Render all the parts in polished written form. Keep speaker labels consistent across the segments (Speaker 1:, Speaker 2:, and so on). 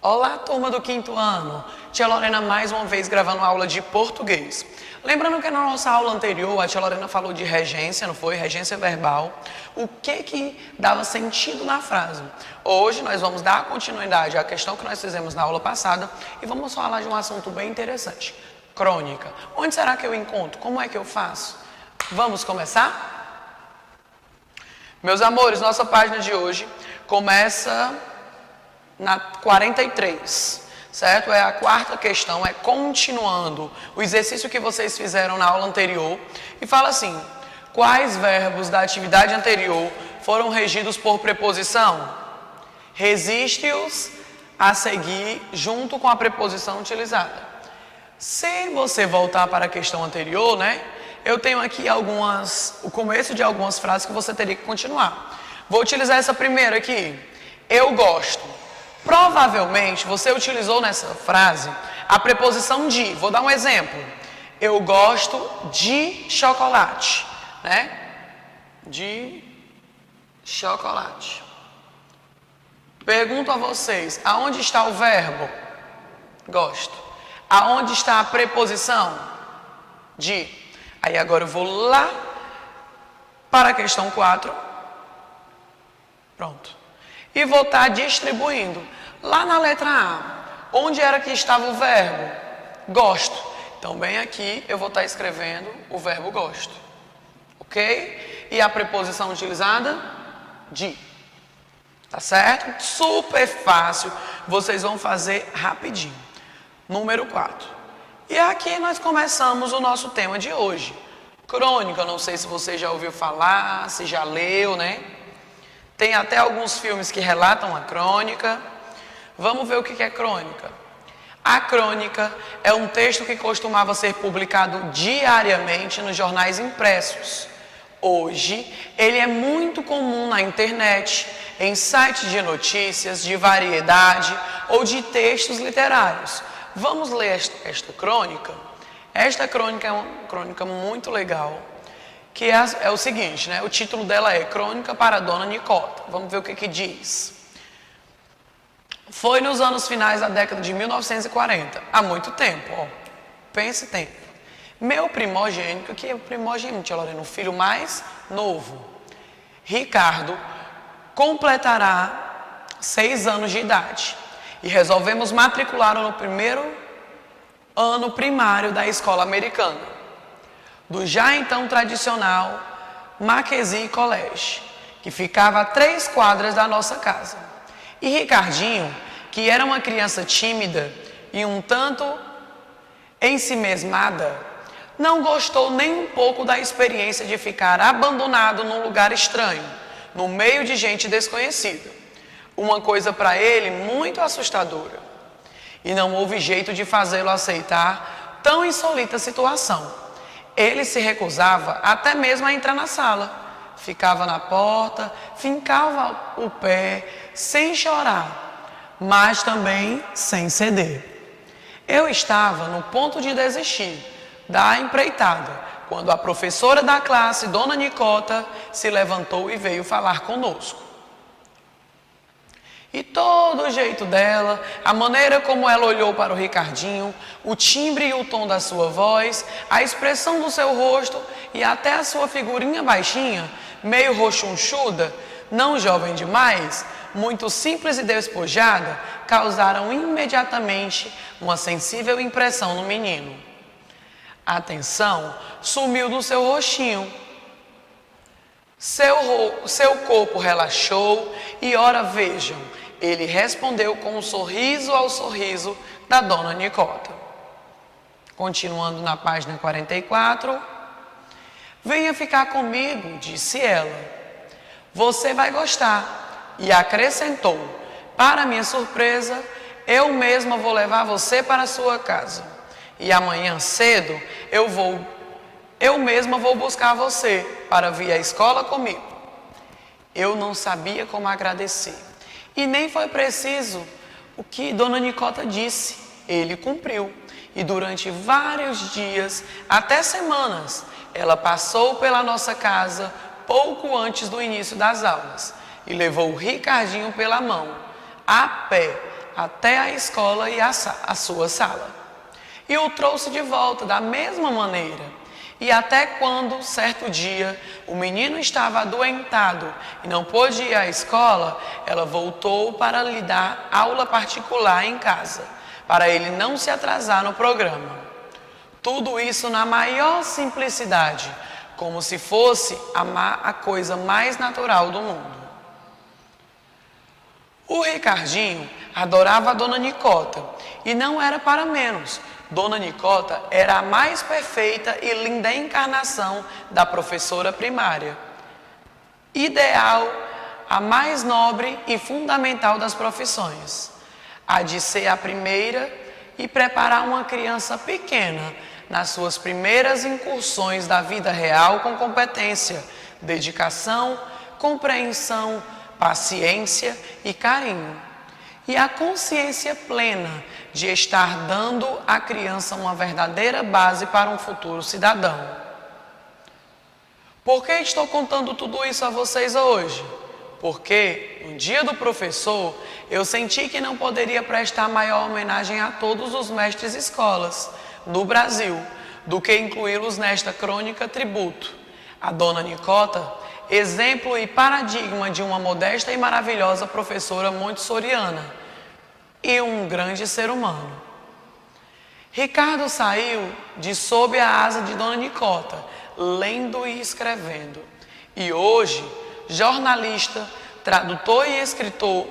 Speaker 1: Olá, turma do quinto ano. Tia Lorena mais uma vez gravando aula de português. Lembrando que na nossa aula anterior a tia Lorena falou de regência, não foi? Regência verbal. O que dava sentido na frase. Hoje nós vamos dar continuidade à questão que nós fizemos na aula passada e vamos falar de um assunto bem interessante. Crônica. Onde será que eu encontro? Como é que eu faço? Vamos começar? Meus amores, nossa página de hoje começa na 43, certo? É a quarta questão, é continuando o exercício que vocês fizeram na aula anterior. E fala assim, quais verbos da atividade anterior foram regidos por preposição? Resiste-os a seguir junto com a preposição utilizada. Se você voltar para a questão anterior, né? Eu tenho aqui o começo de algumas frases que você teria que continuar. Vou utilizar essa primeira aqui. Eu gosto. Provavelmente você utilizou nessa frase a preposição de. Vou dar um exemplo. Eu gosto de chocolate, né? De chocolate. Pergunto a vocês, aonde está o verbo? Gosto. Aonde está a preposição? De. Aí agora eu vou lá para a questão 4. Pronto. E vou estar distribuindo. Lá na letra A, onde era que estava o verbo? Gosto. Então, bem aqui, eu vou estar escrevendo o verbo gosto. Ok? E a preposição utilizada? De. Tá certo? Super fácil. Vocês vão fazer rapidinho. Número 4. E aqui nós começamos o nosso tema de hoje. Crônica. Não sei se você já ouviu falar, se já leu, né? Tem até alguns filmes que relatam a crônica. Vamos ver o que é crônica. A crônica é um texto que costumava ser publicado diariamente nos jornais impressos. Hoje, ele é muito comum na internet, em sites de notícias, de variedade ou de textos literários. Vamos ler esta crônica? Esta crônica é uma crônica muito legal. Que é o seguinte, né? O título dela é Crônica para Dona Nicota. Vamos ver o que diz. Foi nos anos finais da década de 1940, há muito tempo, ó. Pense tempo. Meu primogênito, que é o primogênito, tia Lorena, o filho mais novo, Ricardo, completará 6 anos de idade. E resolvemos matriculá-lo no primeiro ano primário da escola americana. Do já então tradicional Mackenzie College, que ficava a 3 quadras da nossa casa. E Ricardinho, que era uma criança tímida e um tanto ensimesmada, não gostou nem um pouco da experiência de ficar abandonado num lugar estranho, no meio de gente desconhecida. Uma coisa para ele muito assustadora. E não houve jeito de fazê-lo aceitar tão insolita situação. Ele se recusava até mesmo a entrar na sala. Ficava na porta, fincava o pé, sem chorar, mas também sem ceder. Eu estava no ponto de desistir da empreitada, quando a professora da classe, Dona Nicota, se levantou e veio falar conosco. E todo o jeito dela, a maneira como ela olhou para o Ricardinho, o timbre e o tom da sua voz, a expressão do seu rosto e até a sua figurinha baixinha, meio rochunchuda, não jovem demais, muito simples e despojada, causaram imediatamente uma sensível impressão no menino. A atenção sumiu do seu rostinho. Seu corpo relaxou e, ora vejam, ele respondeu com um sorriso ao sorriso da Dona Nicota. Continuando na página 44. Venha ficar comigo, disse ela. Você vai gostar. E acrescentou, para minha surpresa, eu mesma vou levar você para a sua casa. E amanhã cedo eu mesma vou buscar você para vir à escola comigo. Eu não sabia como agradecer. E nem foi preciso o que Dona Nicota disse. Ele cumpriu. E durante vários dias, até semanas, ela passou pela nossa casa pouco antes do início das aulas e levou o Ricardinho pela mão, a pé, até a escola e a sua sala. E o trouxe de volta da mesma maneira. E até quando, certo dia, o menino estava adoentado e não pôde ir à escola, ela voltou para lhe dar aula particular em casa, para ele não se atrasar no programa. Tudo isso na maior simplicidade, como se fosse a coisa mais natural do mundo. O Ricardinho adorava a Dona Nicota e não era para menos. Dona Nicota era a mais perfeita e linda encarnação da professora primária. Ideal, a mais nobre e fundamental das profissões. A de ser a primeira e preparar uma criança pequena nas suas primeiras incursões da vida real com competência, dedicação, compreensão, paciência e carinho. E a consciência plena de estar dando à criança uma verdadeira base para um futuro cidadão. Por que estou contando tudo isso a vocês hoje? Porque no dia do professor, eu senti que não poderia prestar maior homenagem a todos os mestres escolas do Brasil, do que incluí-los nesta crônica tributo. A Dona Nicota, exemplo e paradigma de uma modesta e maravilhosa professora montessoriana e um grande ser humano. Ricardo saiu de sob a asa de Dona Nicota, lendo e escrevendo. E hoje, jornalista, tradutor e escritor,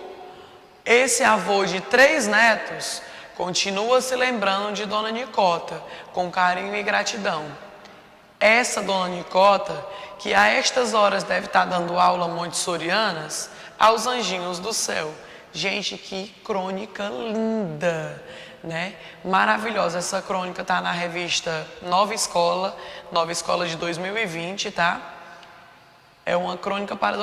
Speaker 1: esse avô de 3 netos, continua se lembrando de Dona Nicota com carinho e gratidão. Essa Dona Nicota, que a estas horas deve estar dando aula montessorianas aos anjinhos do céu. Gente, que crônica linda, né? Maravilhosa. Essa crônica está na revista Nova Escola de 2020, tá? É uma crônica para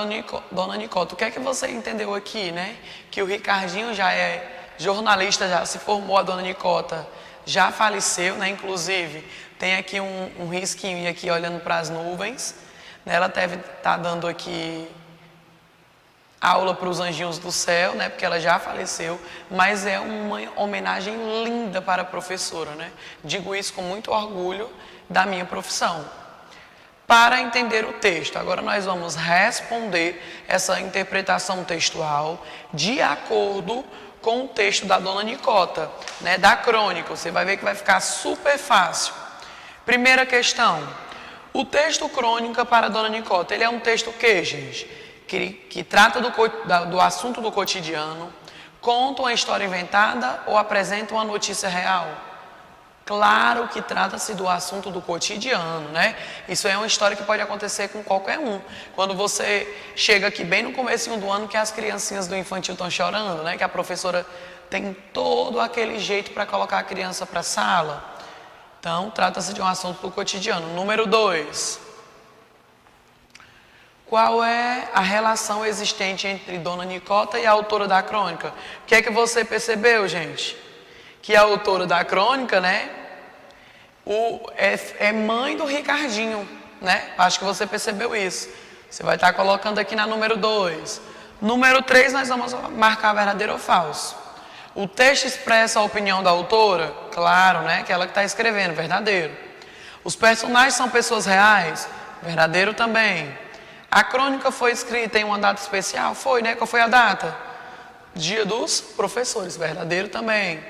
Speaker 1: Dona Nicota. O que é que você entendeu aqui, né? Que o Ricardinho já é jornalista, já se formou, a Dona Nicota já faleceu, né? Inclusive, tem aqui um risquinho aqui olhando para as nuvens. Né? Ela deve estar dando aqui aula para os anjinhos do céu, né? Porque ela já faleceu, mas é uma homenagem linda para a professora, né? Digo isso com muito orgulho da minha profissão. Para entender o texto, agora nós vamos responder essa interpretação textual de acordo com o texto da Dona Nicota, né? Da crônica. Você vai ver que vai ficar super fácil. Primeira questão. O texto crônica para a Dona Nicota, ele é um texto que, gente? Que trata do assunto do cotidiano, conta uma história inventada ou apresenta uma notícia real? Claro que trata-se do assunto do cotidiano, né? Isso é uma história que pode acontecer com qualquer um. Quando você chega aqui bem no comecinho do ano, que as criancinhas do infantil estão chorando, né? Que a professora tem todo aquele jeito para colocar a criança para a sala. Então, trata-se de um assunto do cotidiano. Número 2. Qual é a relação existente entre Dona Nicota e a autora da crônica? O que é que você percebeu, gente? Que a autora da crônica, né, é mãe do Ricardinho, né? Acho que você percebeu isso. Você vai estar colocando aqui na número 2. Número 3, nós vamos marcar verdadeiro ou falso. O texto expressa a opinião da autora? Claro, né? Que ela que está escrevendo, verdadeiro. Os personagens são pessoas reais? Verdadeiro também. A crônica foi escrita em uma data especial? Foi, né? Qual foi a data? Dia dos professores, verdadeiro também.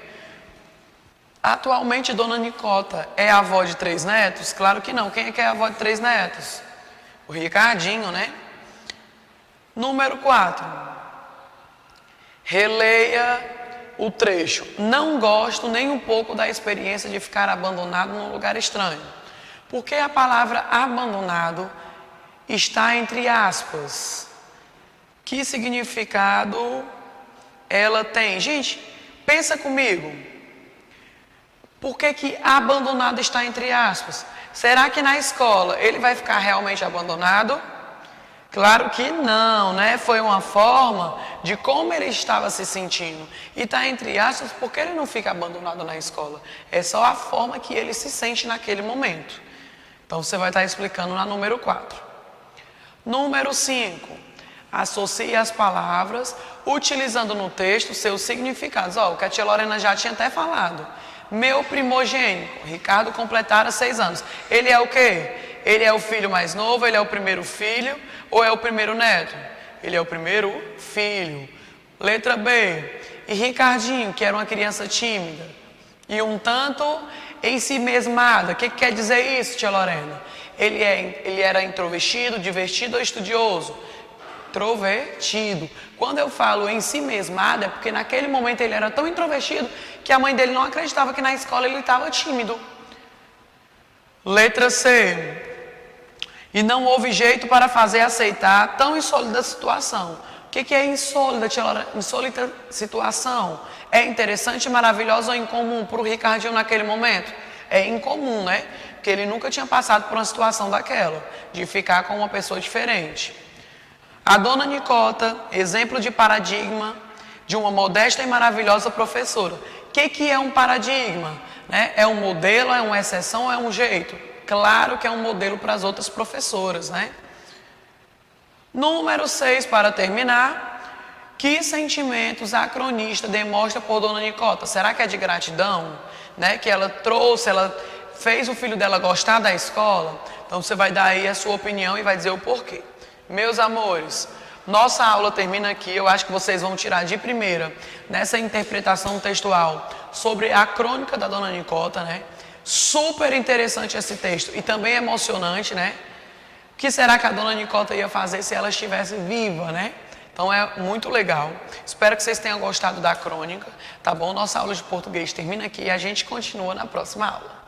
Speaker 1: Atualmente, Dona Nicota é avó de 3 netos? Claro que não. Quem é que é avó de 3 netos? O Ricardinho, né? Número 4. Releia o trecho. Não gosto nem um pouco da experiência de ficar abandonado num lugar estranho. Porque a palavra abandonado está entre aspas. Que significado ela tem? Gente, pensa comigo. Por que abandonado está entre aspas? Será que na escola ele vai ficar realmente abandonado? Claro que não, né? Foi uma forma de como ele estava se sentindo. E está entre aspas porque ele não fica abandonado na escola. É só a forma que ele se sente naquele momento. Então você vai estar explicando na número 4. Número 5. Associe as palavras, utilizando no texto seus significados. Ó, o que a tia Lorena já tinha até falado. Meu primogênito, Ricardo completara 6 anos. Ele é o quê? Ele é o filho mais novo, ele é o primeiro filho ou é o primeiro neto? Ele é o primeiro filho. Letra B. E Ricardinho, que era uma criança tímida e um tanto ensimesmada. O que quer dizer isso, tia Lorena? Ele era introvertido, divertido ou estudioso? Introvertido. Quando eu falo ensimesmado, é porque naquele momento ele era tão introvertido que a mãe dele não acreditava que na escola ele estava tímido. Letra C. E não houve jeito para fazer aceitar tão insólita situação. O que é insólita situação? É interessante, maravilhosa ou incomum para o Ricardinho naquele momento? É incomum, né? Porque ele nunca tinha passado por uma situação daquela, de ficar com uma pessoa diferente. A dona Nicota, exemplo de paradigma de uma modesta e maravilhosa professora. O que é um paradigma? Né? É um modelo, é uma exceção, é um jeito? Claro que é um modelo para as outras professoras, né? Número 6, para terminar. Que sentimentos a cronista demonstra por dona Nicota? Será que é de gratidão? Né? Que ela trouxe, ela fez o filho dela gostar da escola? Então você vai dar aí a sua opinião e vai dizer o porquê. Meus amores, nossa aula termina aqui. Eu acho que vocês vão tirar de primeira, nessa interpretação textual, sobre a crônica da dona Nicota, né? Super interessante esse texto e também emocionante, né? O que será que a dona Nicota ia fazer se ela estivesse viva, né? Então é muito legal. Espero que vocês tenham gostado da crônica, tá bom? Nossa aula de português termina aqui e a gente continua na próxima aula.